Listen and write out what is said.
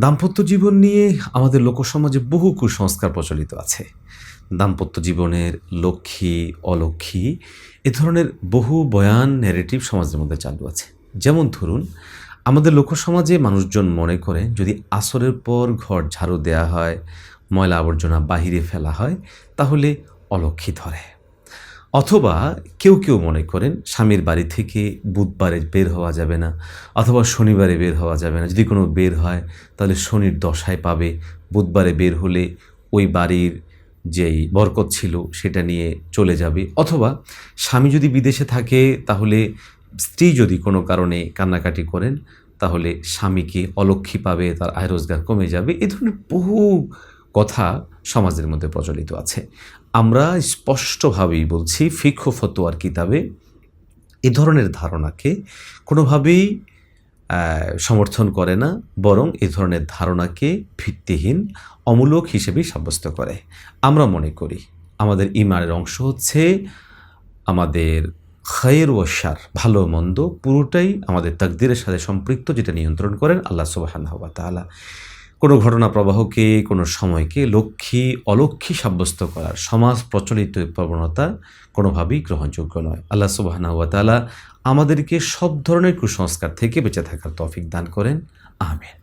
দাম্পত্য জীবন নিয়ে আমাদের লোকসমাজে বহু কুসংস্কার প্রচলিত আছে। দাম্পত্য জীবনের লক্ষ্মী, অলক্ষ্মী এ ধরনের বহু বয়ান, ন্যারেটিভ সমাজের মধ্যে চালু আছে। যেমন ধরুন, আমাদের লোকসমাজে মানুষজন মনে করেন যদি আসরের পর ঘর ঝাড়ু দেয়া হয়, ময়লা আবর্জনা বাহিরে ফেলা হয়, তাহলে অলক্ষ্মী ধরে। অথবা কেউ মনে করেন স্বামীর বাড়ি থেকে বুধবারে বের হওয়া যাবে না, অথবা শনিবারে বের হওয়া যাবে না। যদি কোনো বের হয় তাহলে শনির দশায় পাবে, বুধবারে বের হলে ওই বাড়ির যেই বরকত ছিল সেটা নিয়ে চলে যাবে। অথবা স্বামী যদি বিদেশে থাকে তাহলে স্ত্রী যদি কোনো কারণে কান্নাকাটি করেন তাহলে স্বামীকে অলক্ষ্মী পাবে, তার আয় রোজগার কমে যাবে। এ ধরনের বহু কথা সমাজের মধ্যে প্রচলিত আছে। আমরা স্পষ্টভাবেই বলছি, ফিকহ ফতোয়ার কিতাবে এ ধরনের ধারণাকে কোনোভাবেই সমর্থন করে না, বরং এ ধরনের ধারণাকে ভিত্তিহীন, অমূলক হিসেবেই সাব্যস্ত করে। আমরা মনে করি আমাদের ঈমানের অংশ হচ্ছে আমাদের খায়র ও শার, ভালো মন্দ পুরোটাই আমাদের তাকদীরের সাথে সম্পৃক্ত, যেটা নিয়ন্ত্রণ করেন আল্লাহ সুবহানাহু ওয়া তাআলা। কোনো ঘটনা প্রবাহকে, কোনো সময়কে লক্ষ্মী অলক্ষ্মী সাব্যস্ত করার সমাজ প্রচলিত প্রবণতা কোনোভাবেই গ্রহণযোগ্য নয়। আল্লাহ সুবহানাহু ওয়া তাআলা আমাদেরকে সব ধরনের কুসংস্কার থেকে বেঁচে থাকার তৌফিক দান করেন। আমিন।